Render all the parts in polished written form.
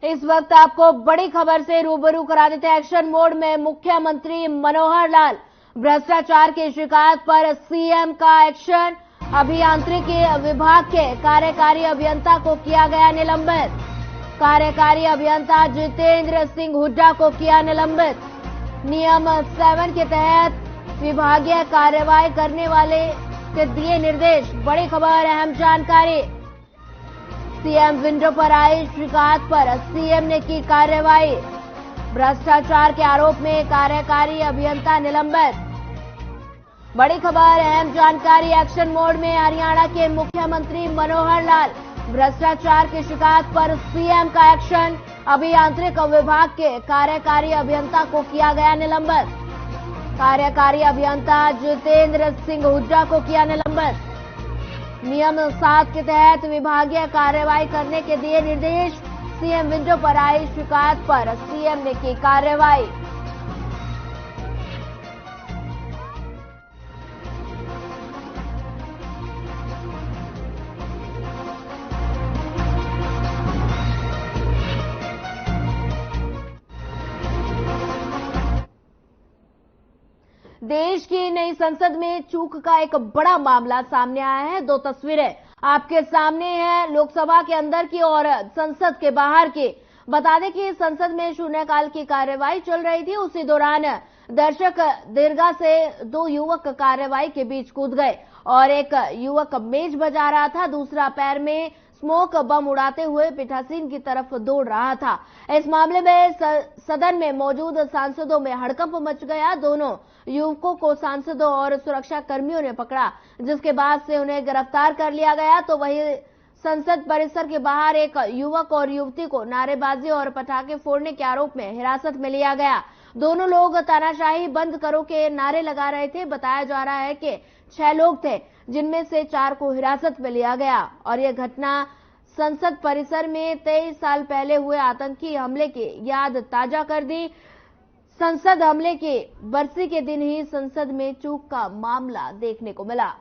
इस वक्त आपको बड़ी खबर से रूबरू करा देते हैं। एक्शन मोड में मुख्यमंत्री मनोहर लाल, भ्रष्टाचार की शिकायत पर सीएम का एक्शन। अभियांत्रिकी विभाग के कार्यकारी अभियंता को किया गया निलंबित। कार्यकारी अभियंता जितेंद्र सिंह हुड्डा को किया निलंबित। नियम 7 के तहत विभागीय कार्रवाई करने वाले से दिए निर्देश। बड़ी खबर, अहम जानकारी। सीएम विंडो पर आई शिकायत पर सीएम ने की कार्रवाई। भ्रष्टाचार के आरोप में कार्यकारी अभियंता निलंबित। बड़ी खबर, अहम जानकारी। एक्शन मोड में हरियाणा के मुख्यमंत्री मनोहर लाल, भ्रष्टाचार की शिकायत पर सीएम का एक्शन। अभियांत्रिक विभाग के कार्यकारी अभियंता को किया गया निलंबित। कार्यकारी अभियंता जितेंद्र सिंह हुड्डा को किया निलंबित। नियम 7 के तहत विभागीय कार्रवाई करने के दिए निर्देश। सीएम विंडो पर आई शिकायत पर सीएम ने की कार्रवाई। देश की नई संसद में चूक का एक बड़ा मामला सामने आया है। दो तस्वीरें आपके सामने हैं, लोकसभा के अंदर की और संसद के बाहर की। बता दें कि संसद में शून्यकाल की कार्यवाही चल रही थी। उसी दौरान दर्शक दीर्घा से दो युवक कार्यवाही के बीच कूद गए और एक युवक मेज बजा रहा था, दूसरा पैर में स्मोक बम उड़ाते हुए पीठासीन की तरफ दौड़ रहा था। इस मामले में सदन में मौजूद सांसदों में हड़कंप मच गया। दोनों युवकों को सांसदों और सुरक्षा कर्मियों ने पकड़ा, जिसके बाद से उन्हें गिरफ्तार कर लिया गया। तो वहीं संसद परिसर के बाहर एक युवक और युवती को नारेबाजी और पटाखे फोड़ने के आरोप में हिरासत में लिया गया। दोनों लोग तानाशाही बंद करो के नारे लगा रहे थे। बताया जा रहा है कि 6 लोग थे, जिनमें से 4 को हिरासत में लिया गया। और यह घटना संसद परिसर में 23 साल पहले हुए आतंकी हमले की याद ताजा कर दी। संसद हमले की बरसी के दिन ही संसद में चूक का मामला देखने को मिला।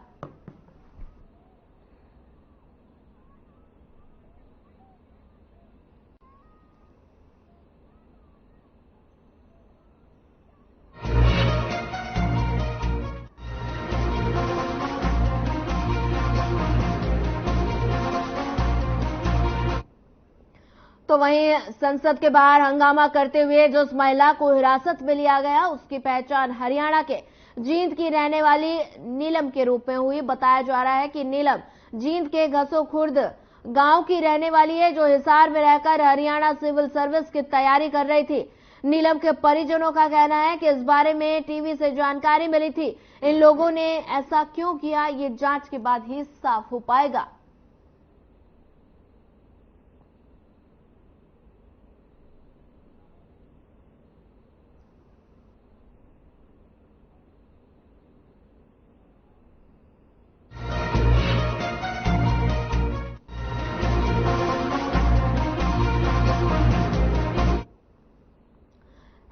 तो वहीं संसद के बाहर हंगामा करते हुए जो उस महिला को हिरासत में लिया गया, उसकी पहचान हरियाणा के जींद की रहने वाली नीलम के रूप में हुई। बताया जा रहा है कि नीलम जींद के घसो खुर्द गांव की रहने वाली है, जो हिसार में रहकर हरियाणा सिविल सर्विस की तैयारी कर रही थी। नीलम के परिजनों का कहना है कि इस बारे में टीवी से जानकारी मिली थी। इन लोगों ने ऐसा क्यों किया, ये जांच के बाद ही साफ हो पाएगा।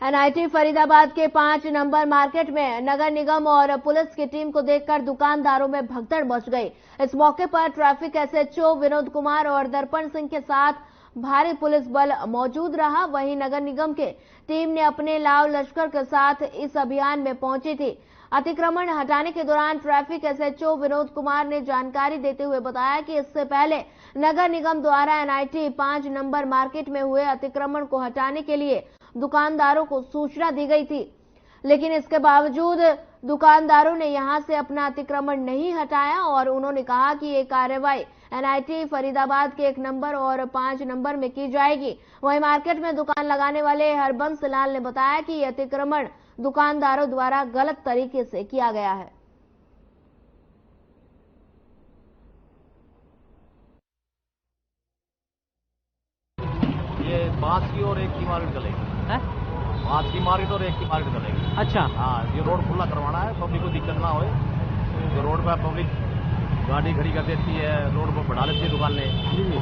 एनआईटी फरीदाबाद के 5 नंबर मार्केट में नगर निगम और पुलिस की टीम को देखकर दुकानदारों में भगदड़ मच गई। इस मौके पर ट्रैफिक एसएचओ विनोद कुमार और दर्पण सिंह के साथ भारी पुलिस बल मौजूद रहा। वहीं नगर निगम के टीम ने अपने लाव लश्कर के साथ इस अभियान में पहुंची थी। अतिक्रमण हटाने के दौरान ट्रैफिक एसएचओ विनोद कुमार ने जानकारी देते हुए बताया कि इससे पहले नगर निगम द्वारा एनआईटी 5 नंबर मार्केट में हुए अतिक्रमण को हटाने के लिए दुकानदारों को सूचना दी गई थी, लेकिन इसके बावजूद दुकानदारों ने यहां से अपना अतिक्रमण नहीं हटाया और उन्होंने कहा कि ये कार्रवाई एनआईटी फरीदाबाद के 1 नंबर और 5 नंबर में की जाएगी। वहीं मार्केट में दुकान लगाने वाले हरबंस लाल ने बताया कि ये अतिक्रमण दुकानदारों द्वारा गलत तरीके से किया गया है। ये 5 की और 1 की मार्केट चलेगी। 5 की मार्केट और 1 की मार्केट चलेगी। अच्छा, हाँ, ये रोड खुला करवाना है, पब्लिक को दिक्कत ना हो। जो रोड पर पब्लिक गाड़ी खड़ी कर देती है, रोड पर बढ़ा लेती है दुकान ने,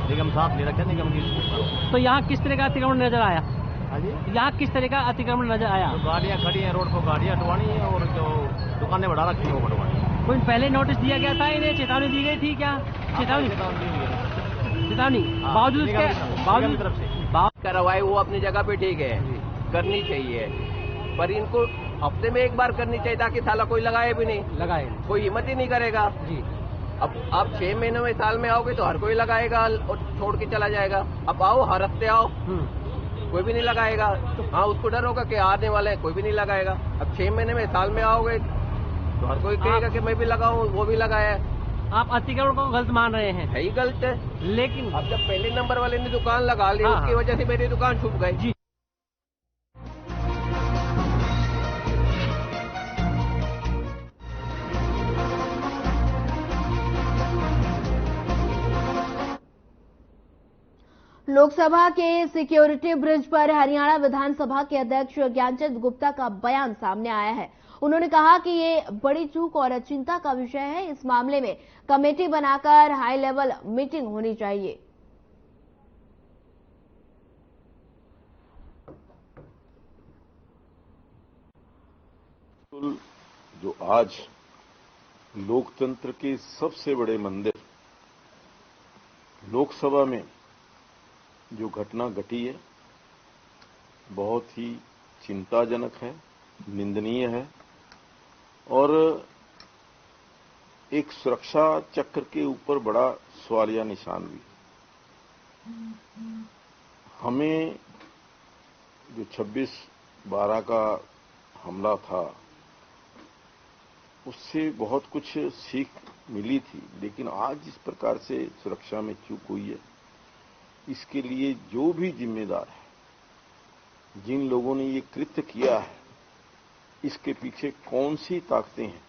निगम साथ नहीं रखे निगम की। तो यहाँ किस तरह का अतिक्रमण नजर आया? हाँ जी, यहाँ किस तरह का अतिक्रमण नजर आया? तो गाड़ियाँ खड़ी हैं रोड पर, गाड़ियाँ हटवानी है और जो दुकानें बढ़ा रखी है वो बढ़वानी है। कोई पहले नोटिस दिया गया था, इन्हें चेतावनी दी गई थी क्या? चेतावनी दी गई है। चेतावनी बावजूद निगम की तरफ से कार्रवाई वो अपनी जगह पे ठीक है, करनी चाहिए, पर इनको हफ्ते में एक बार करनी चाहिए ताकि साला कोई लगाए भी नहीं, लगाए कोई हिम्मत ही नहीं करेगा जी। अब आप 6 महीनों में साल में आओगे तो हर कोई लगाएगा और छोड़ के चला जाएगा। अब आओ, हर हफ्ते आओ, कोई भी नहीं लगाएगा। हाँ, उसको डर होगा कि आने वाले हैं, कोई भी नहीं लगाएगा। अब 6 महीने में साल में आओगे तो हर कोई कहेगा कि मैं भी लगाऊं, वो भी लगाया। आप अतिक्रमण को गलत मान रहे हैं? है ही गलत है, लेकिन अब जब पहले नंबर वाले ने दुकान लगा ली, उसकी वजह से मेरी दुकान छूट गई जी। लोकसभा के सिक्योरिटी ब्रिज पर हरियाणा विधानसभा के अध्यक्ष ज्ञानचंद गुप्ता का बयान सामने आया है। उन्होंने कहा कि ये बड़ी चूक और चिंता का विषय है। इस मामले में कमेटी बनाकर हाई लेवल मीटिंग होनी चाहिए। जो आज लोकतंत्र के सबसे बड़े मंदिर लोकसभा में जो घटना घटी है, बहुत ही चिंताजनक है, निंदनीय है और एक सुरक्षा चक्र के ऊपर बड़ा सवालिया निशान भी। हमें जो 26/12 का हमला था उससे बहुत कुछ सीख मिली थी, लेकिन आज जिस प्रकार से सुरक्षा में चूक हुई है, इसके लिए जो भी जिम्मेदार है, जिन लोगों ने ये कृत्य किया है, इसके पीछे कौन सी ताकतें हैं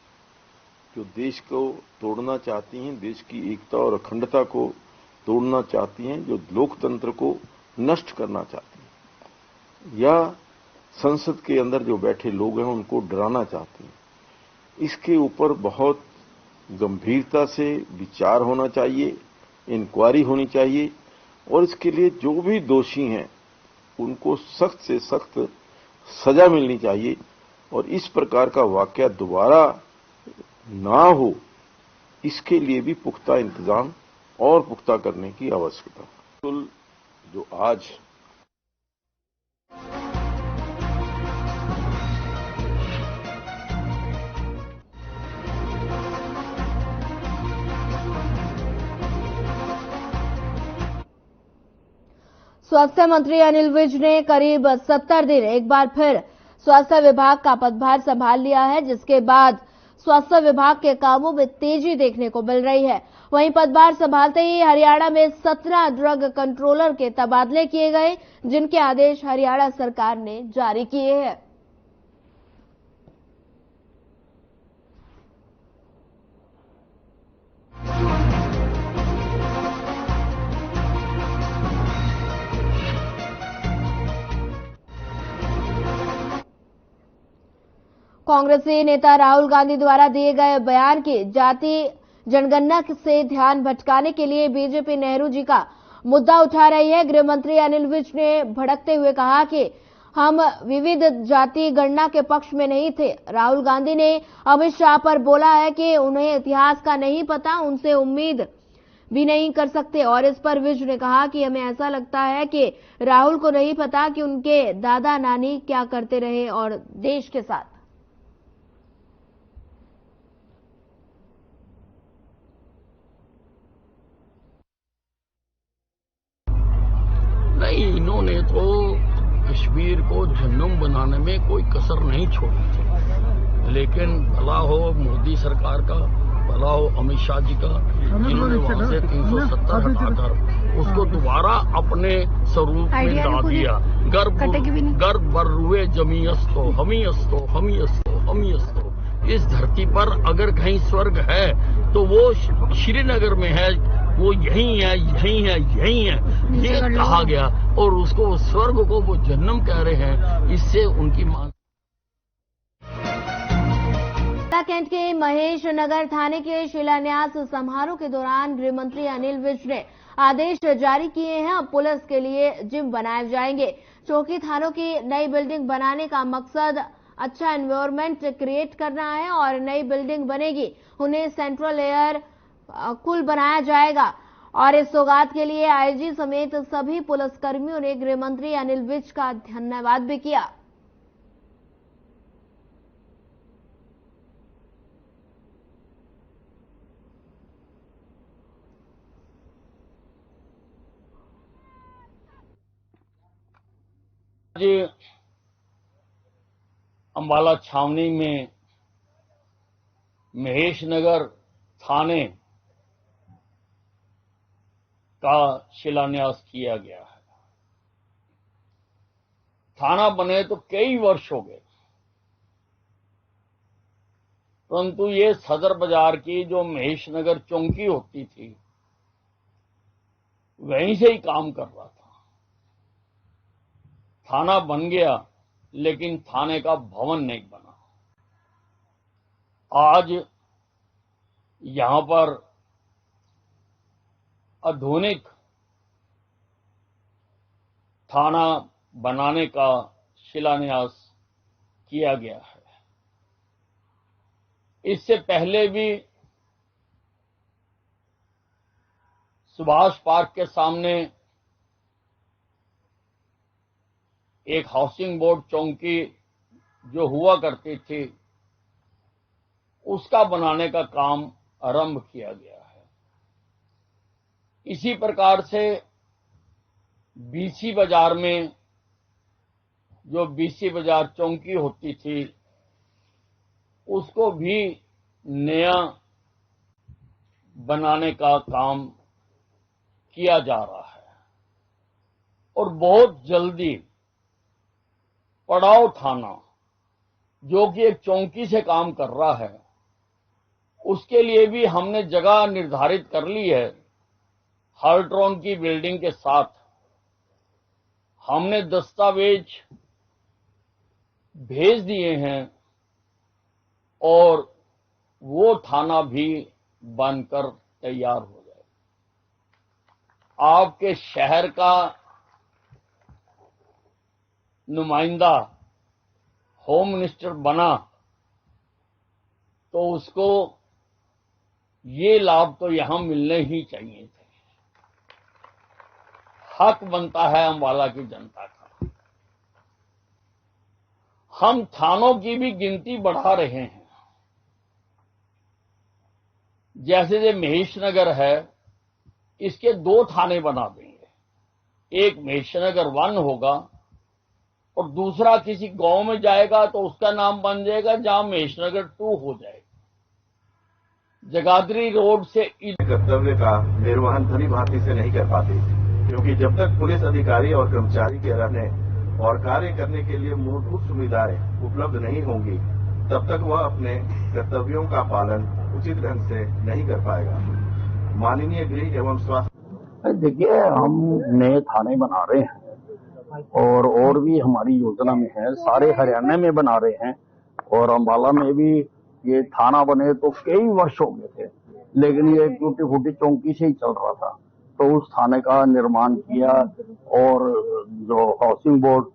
जो देश को तोड़ना चाहती हैं, देश की एकता और अखंडता को तोड़ना चाहती हैं, जो लोकतंत्र को नष्ट करना चाहती हैं, या संसद के अंदर जो बैठे लोग हैं उनको डराना चाहती हैं। इसके ऊपर बहुत गंभीरता से विचार होना चाहिए, इंक्वायरी होनी चाहिए और इसके लिए जो भी दोषी हैं उनको सख्त से सख्त सजा मिलनी चाहिए और इस प्रकार का वाकया दोबारा ना हो, इसके लिए भी पुख्ता इंतजाम और पुख्ता करने की आवश्यकता है। जो आज स्वास्थ्य मंत्री अनिल विज ने करीब 70 दिन एक बार फिर स्वास्थ्य विभाग का पदभार संभाल लिया है, जिसके बाद स्वास्थ्य विभाग के कामों में तेजी देखने को मिल रही है। वहीं पदभार संभालते ही हरियाणा में 17 ड्रग कंट्रोलर के तबादले किए गए, जिनके आदेश हरियाणा सरकार ने जारी किए हैं। कांग्रेसी नेता राहुल गांधी द्वारा दिए गए बयान की जाति जनगणना से ध्यान भटकाने के लिए बीजेपी नेहरू जी का मुद्दा उठा रही है। गृह मंत्री अनिल विज ने भड़कते हुए कहा कि हम विविध जाति गणना के पक्ष में नहीं थे। राहुल गांधी ने अमित शाह पर बोला है कि उन्हें इतिहास का नहीं पता, उनसे उम्मीद भी नहीं कर सकते। और इस पर विज ने कहा कि हमें ऐसा लगता है कि राहुल को नहीं पता कि उनके दादा नानी क्या करते रहे और देश के साथ। नहीं, इन्होंने तो कश्मीर को जन्नम बनाने में कोई कसर नहीं छोड़ी थी, लेकिन भला हो मोदी सरकार का, भला हो अमित शाह जी का, जिन्होंने वहां से 370 हटाकर उसको दोबारा अपने स्वरूप में ला दिया। गर्भ बर रुए जमी अस्तो हमी अस्तो हमी अस्तो हमी अस्तो। इस धरती पर अगर कहीं स्वर्ग है तो वो श्रीनगर में है, वो यही है, यही है, यही है, ये कहा गया और उसको स्वर्ग को वो जन्नम कह रहे हैं। इससे उनकी मांग। कैंट के महेश नगर थाने के शिलान्यास समारोह के दौरान गृह मंत्री अनिल विज ने आदेश जारी किए हैं। अब पुलिस के लिए जिम बनाए जाएंगे। चौकी थानों की नई बिल्डिंग बनाने का मकसद अच्छा एनवायरनमेंट क्रिएट करना है और नई बिल्डिंग बनेगी, उन्हें सेंट्रल एयर कूल बनाया जाएगा और इस सौगात के लिए आईजी समेत सभी पुलिसकर्मियों ने गृह मंत्री अनिल विज का धन्यवाद भी किया। आज अंबाला छावनी में महेश नगर थाने का शिलान्यास किया गया है। थाना बने तो कई वर्ष हो गए, परंतु ये सदर बाजार की जो महेश नगर चौकी होती थी वहीं से ही काम कर रहा था। थाना बन गया लेकिन थाने का भवन नहीं बना। आज यहां पर आधुनिक थाना बनाने का शिलान्यास किया गया है। इससे पहले भी सुभाष पार्क के सामने एक हाउसिंग बोर्ड चौकी जो हुआ करती थी उसका बनाने का काम आरंभ किया गया है। इसी प्रकार से बीसी बाजार में जो बीसी बाजार चौकी होती थी उसको भी नया बनाने का काम किया जा रहा है और बहुत जल्दी पड़ाव थाना जो कि एक चौकी से काम कर रहा है उसके लिए भी हमने जगह निर्धारित कर ली है। हाल्ट्रॉन की बिल्डिंग के साथ हमने दस्तावेज भेज दिए हैं और वो थाना भी बनकर तैयार हो जाए। आपके शहर का नुमाइंदा होम मिनिस्टर बना तो उसको ये लाभ तो यहां मिलने ही चाहिए थे। हक बनता है अंबाला की जनता का। हम थानों की भी गिनती बढ़ा रहे हैं। जैसे ये महेश नगर है इसके 2 थाने बना देंगे। एक महेश नगर 1 होगा और दूसरा किसी गांव में जाएगा तो उसका नाम बन जाएगा जहां महेश नगर 2 हो जाएगा। जगाधरी रोड से कर्तव्य का निर्वहन भली भांति से नहीं कर पाते, क्योंकि जब तक पुलिस अधिकारी और कर्मचारी के रहने और कार्य करने के लिए मूलभूत सुविधाएं उपलब्ध नहीं होंगी तब तक वह अपने कर्तव्यों का पालन उचित ढंग से नहीं कर पाएगा। माननीय गृह एवं स्वास्थ्य, देखिए हम नए थाने बना रहे हैं और भी हमारी योजना में है। सारे हरियाणा में बना रहे हैं और अंबाला में भी ये थाना बने तो कई वर्ष हो गए थे, लेकिन ये टूटी फूटी चौकी से ही चल रहा था। तो उस थाने का निर्माण किया और जो हाउसिंग बोर्ड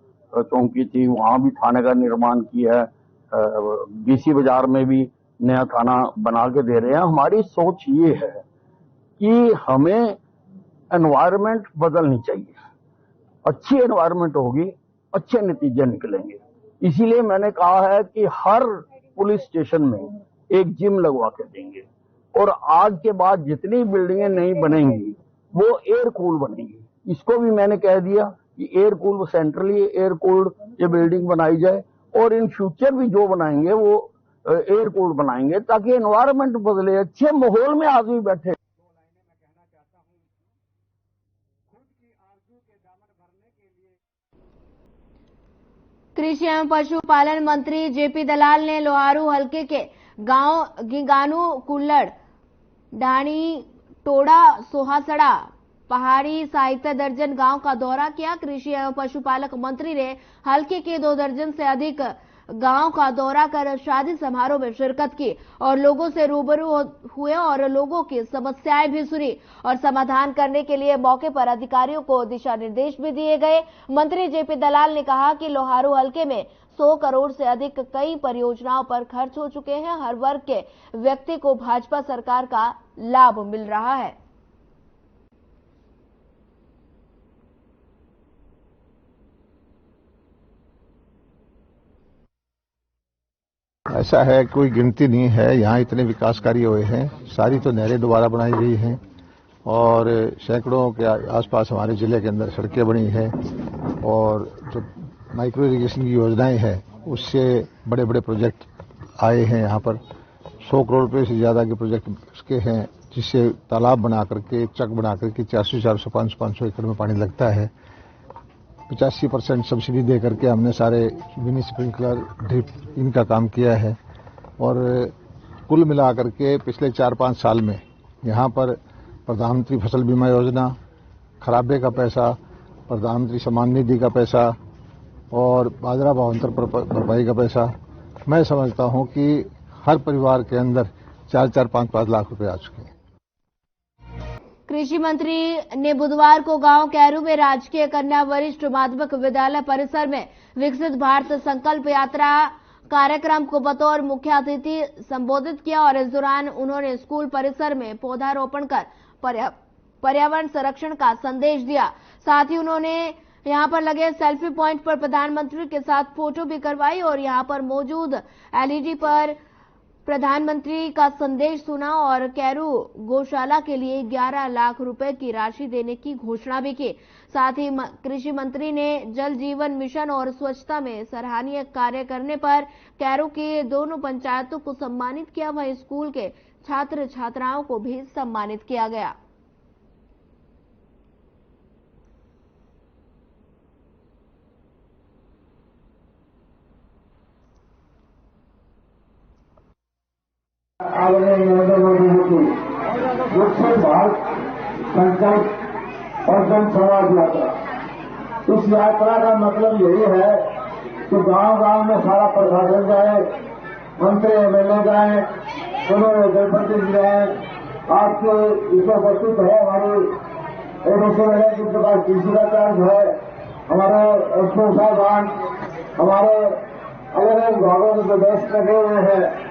चौकी थी वहां भी थाने का निर्माण किया। बीसी बाजार में भी नया थाना बना के दे रहे हैं। हमारी सोच ये है कि हमें एनवायरनमेंट बदलनी चाहिए। अच्छी एनवायरनमेंट होगी, अच्छे नतीजे निकलेंगे। इसीलिए मैंने कहा है कि हर पुलिस स्टेशन में एक जिम लगवा के देंगे और आज के बाद जितनी बिल्डिंगें नहीं बनेंगी वो एयर कूल बनेंगी। इसको भी मैंने कह दिया कि air cool centrally air cooled ये बिल्डिंग बनाई जाए और इन फ्यूचर भी जो बनाएंगे वो एयर कूल्ड बनाएंगे ताकि एनवायरनमेंट बदले, अच्छे माहौल में आदमी बैठे। कृषि एवं पशुपालन मंत्री जेपी दलाल ने लोहारू हलके के गांव गिंगानू कुल्लड़, ढाणी, टोड़ा, सोहासड़ा, पहाड़ी साहित्य दर्जन गांव का दौरा किया। कृषि एवं पशुपालक मंत्री ने हलके के 2 दर्जन से अधिक गांव का दौरा कर शादी समारोह में शिरकत की और लोगों से रूबरू हुए और लोगों की समस्याएं भी सुनी और समाधान करने के लिए मौके पर अधिकारियों को दिशा निर्देश भी दिए गए। मंत्री जेपी दलाल ने कहा कि लोहारू हलके में 100 करोड़ से अधिक कई परियोजनाओं पर खर्च हो चुके हैं। हर वर्ग के व्यक्ति को भाजपा सरकार का लाभ मिल रहा है। ऐसा है, कोई गिनती नहीं है। यहाँ इतने विकास कार्य हुए हैं, सारी तो नहरें दोबारा बनाई गई हैं और सैकड़ों के आसपास हमारे जिले के अंदर सड़कें बनी हैं और जो माइक्रो इरिगेशन की योजनाएं हैं उससे बड़े बड़े प्रोजेक्ट आए हैं। यहाँ पर 100 करोड़ रुपए से ज्यादा के प्रोजेक्ट उसके हैं, जिससे तालाब बना करके, चक बना करके 400, 500 एकड़ में पानी लगता है। 85% सब्सिडी दे करके हमने सारे मिनी स्प्रिंकलर, ड्रिप इनका काम किया है और कुल मिलाकर के पिछले 4-5 साल में यहाँ पर प्रधानमंत्री फसल बीमा योजना, खराबे का पैसा, प्रधानमंत्री सम्मान निधि का पैसा और बाजरा भावांतर भरपाई का पैसा, मैं समझता हूं कि हर परिवार के अंदर 4-4, 5-5 लाख रुपए आ चुके हैं। कृषि मंत्री ने बुधवार को गांव कैरू में राजकीय कन्या वरिष्ठ माध्यमिक विद्यालय परिसर में विकसित भारत संकल्प यात्रा कार्यक्रम को बतौर मुख्य अतिथि संबोधित किया और इस दौरान उन्होंने स्कूल परिसर में पौधारोपण कर पर्यावरण संरक्षण का संदेश दिया। साथ ही उन्होंने यहां पर लगे सेल्फी पॉइंट पर प्रधानमंत्री के साथ फोटो भी करवाई और यहां पर मौजूद एलईडी पर प्रधानमंत्री का संदेश सुना और कैरू गौशाला के लिए 11 लाख रुपए की राशि देने की घोषणा भी की। साथ ही कृषि मंत्री ने जल जीवन मिशन और स्वच्छता में सराहनीय कार्य करने पर कैरू की दोनों पंचायतों को सम्मानित किया। वहीं स्कूल के छात्र छात्राओं को भी सम्मानित किया गया। आदरणीय नरेंद्र मोदी जी की विकसित भारत संकल्प और जन संवाद यात्रा, इस यात्रा का मतलब यही है कि गांव गांव में सारा प्रशासन जाए, मंत्री एमएलए जाए, उन्होंने जनप्रतिनिधि जाए। आपके इसमें उपस्थित है हमारे एडीसी जिनके पास कृषि का कार्य है, हमारे एसपी साहबान, हमारे अलग अलग विभागों के प्रदेश लगे हुए हैं।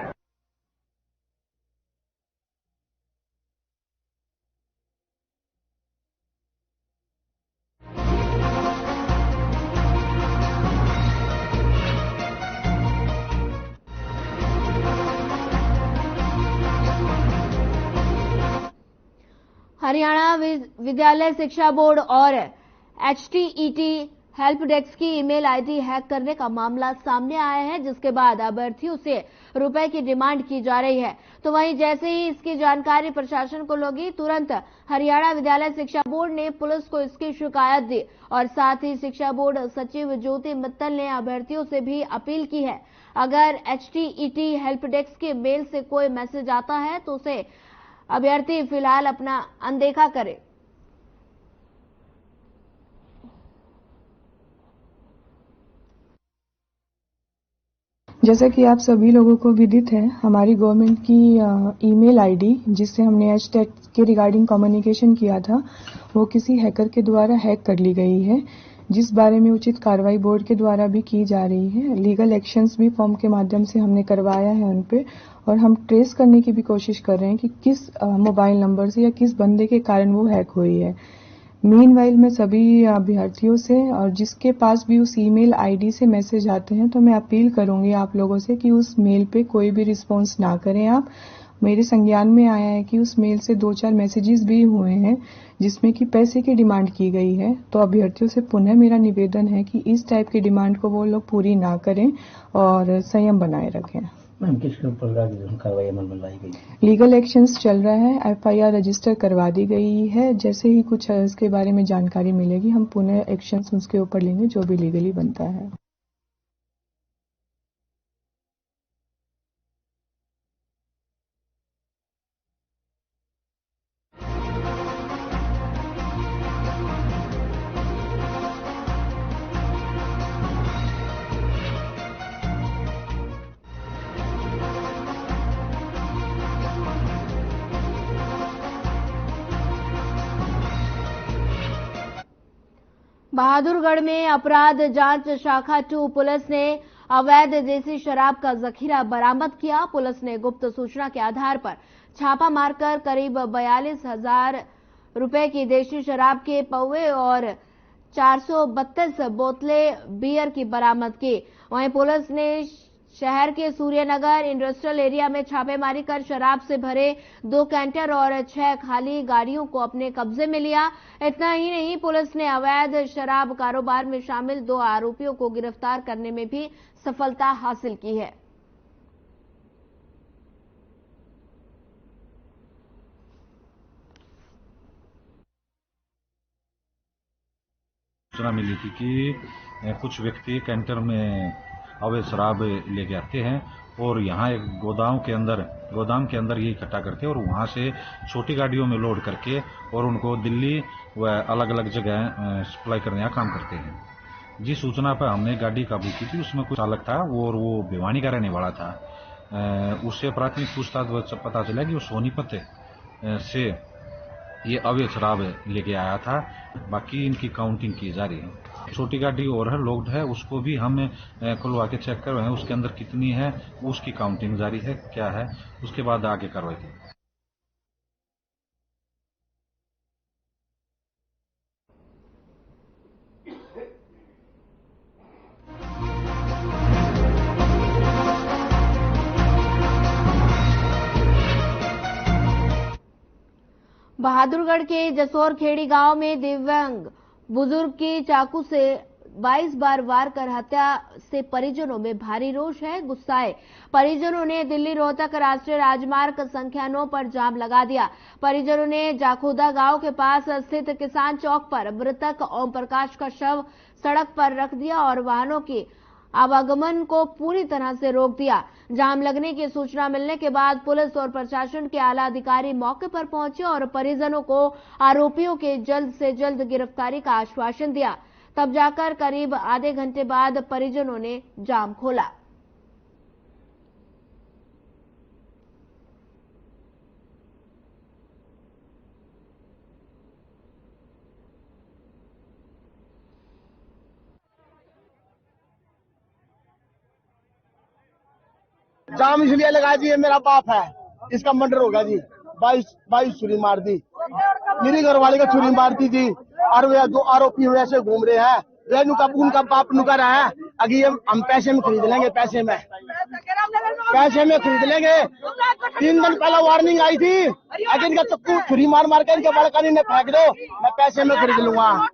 हरियाणा विद्यालय शिक्षा बोर्ड और एचटीईटी हेल्प डेस्क की ईमेल आईडी हैक करने का मामला सामने आया है, जिसके बाद अभ्यर्थियों से रुपए की डिमांड की जा रही है। तो वहीं जैसे ही इसकी जानकारी प्रशासन को लगी, तुरंत हरियाणा विद्यालय शिक्षा बोर्ड ने पुलिस को इसकी शिकायत दी और साथ ही शिक्षा बोर्ड सचिव ज्योति मित्तल ने अभ्यर्थियों से भी अपील की है, अगर एचटीईटी हेल्प डेस्क के मेल से कोई मैसेज आता है तो उसे अभ्यर्थी फिलहाल अपना अनदेखा करे। जैसा कि आप सभी लोगों को विदित है, हमारी गवर्नमेंट की ईमेल आईडी जिससे हमने एचटेट के रिगार्डिंग कम्युनिकेशन किया था, वो किसी हैकर के द्वारा हैक कर ली गई है, जिस बारे में उचित कार्रवाई बोर्ड के द्वारा भी की जा रही है। लीगल एक्शंस भी फॉर्म के माध्यम से हमने करवाया है उन पे, और हम ट्रेस करने की भी कोशिश कर रहे हैं कि किस मोबाइल नंबर से या किस बंदे के कारण वो हैक हुई है। मीनवाइल मैं सभी अभ्यर्थियों से और जिसके पास भी उस ईमेल आईडी से मैसेज आते हैं, तो मैं अपील करूंगी आप लोगों से कि उस मेल पे कोई भी रिस्पॉन्स ना करें। आप मेरे संज्ञान में आया है कि उस मेल से 2-4 मैसेजेस भी हुए हैं जिसमें कि पैसे की डिमांड की गई है। तो अभ्यर्थियों से पुनः मेरा निवेदन है कि इस टाइप की डिमांड को वो लोग पूरी ना करें और संयम बनाए रखें। मैम, किसके ऊपर कार्रवाई अमल में लाई गई? लीगल एक्शंस चल रहा है, एफआईआर रजिस्टर करवा दी गई है। जैसे ही कुछ इसके बारे में जानकारी मिलेगी, हम पुनः एक्शंस उसके ऊपर लेंगे जो भी लीगली बनता है। बहादुरगढ़ में अपराध जांच शाखा 2 पुलिस ने अवैध देसी शराब का जखीरा बरामद किया। पुलिस ने गुप्त सूचना के आधार पर छापा मारकर करीब 42,000 रुपए की देसी शराब के पौवे और 432 बोतलें बियर की बरामद की। वहीं पुलिस ने शहर के सूर्यनगर इंडस्ट्रियल एरिया में छापेमारी कर शराब से भरे 2 कैंटर और 6 खाली गाड़ियों को अपने कब्जे में लिया। इतना ही नहीं, पुलिस ने अवैध शराब कारोबार में शामिल 2 आरोपियों को गिरफ्तार करने में भी सफलता हासिल की है। सूचना मिली थी कि कुछ व्यक्ति कैंटर में अवैध शराब लेके आते हैं और यहाँ एक गोदाम के अंदर ये इकट्ठा करते हैं और वहाँ से छोटी गाड़ियों में लोड करके और उनको दिल्ली व अलग अलग जगह सप्लाई करने का काम करते हैं। जिस सूचना पर हमने गाड़ी काबू की थी उसमें कुछ चालक था और वो भिवानी का रहने वाला था। उससे प्राथमिक पूछताछ पता चला कि वो सोनीपत से ये अवैध शराब लेके आया था। बाकी इनकी काउंटिंग की जा रही है। छोटी गाड़ी और है, लोड है, उसको भी हम खुलवा के चेक कर रहे हैं उसके अंदर कितनी है, उसकी काउंटिंग जारी है, क्या है, उसके बाद आगे कार्रवाई की। बहादुरगढ़ के जसोर खेड़ी गांव में दिव्यांग बुजुर्ग की चाकू से 22 बार वार कर हत्या से परिजनों में भारी रोष है। गुस्साए परिजनों ने दिल्ली रोहतक राष्ट्रीय राजमार्ग संख्या 9 पर जाम लगा दिया। परिजनों ने जाखोदा गांव के पास स्थित किसान चौक पर मृतक ओम प्रकाश का शव सड़क पर रख दिया और वाहनों की आवागमन को पूरी तरह से रोक दिया। जाम लगने की सूचना मिलने के बाद पुलिस और प्रशासन के आला अधिकारी मौके पर पहुंचे और परिजनों को आरोपियों के जल्द से जल्द गिरफ्तारी का आश्वासन दिया। तब जाकर करीब आधे घंटे बाद परिजनों ने जाम खोला। जाम इसलिए लगा जी, मेरा बाप है, इसका मर्डर होगा जी। 22 छुरी मार दी, मेरी घरवाली का छुरी मार दी जी। और वे 2 आरोपी वैसे घूम रहे हैं। रेनू का उनका बाप नुका रहा है। अभी हम पैसे में खरीद लेंगे, पैसे में खरीद लेंगे। 3 दिन पहले वार्निंग आई थी, अगर इनका चक्कू छुरी मार के इनके बालकनी में फेंक दो, मैं पैसे में खरीद लूंगा।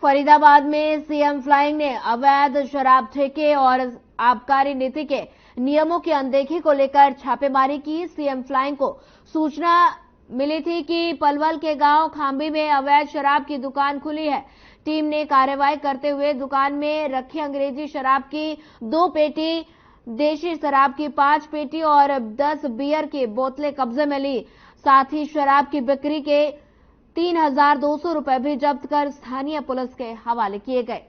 फरीदाबाद में सीएम फ्लाइंग ने अवैध शराब ठेके और आबकारी नीति के नियमों की अनदेखी को लेकर छापेमारी की। सीएम फ्लाइंग को सूचना मिली थी कि पलवल के गांव खांबी में अवैध शराब की दुकान खुली है। टीम ने कार्रवाई करते हुए दुकान में रखी अंग्रेजी शराब की 2 पेटी, देशी शराब की 5 पेटी और 10 बियर की बोतलें कब्जे में ली। साथ ही शराब की बिक्री के 3,200 रुपए भी जब्त कर स्थानीय पुलिस के हवाले किए गए।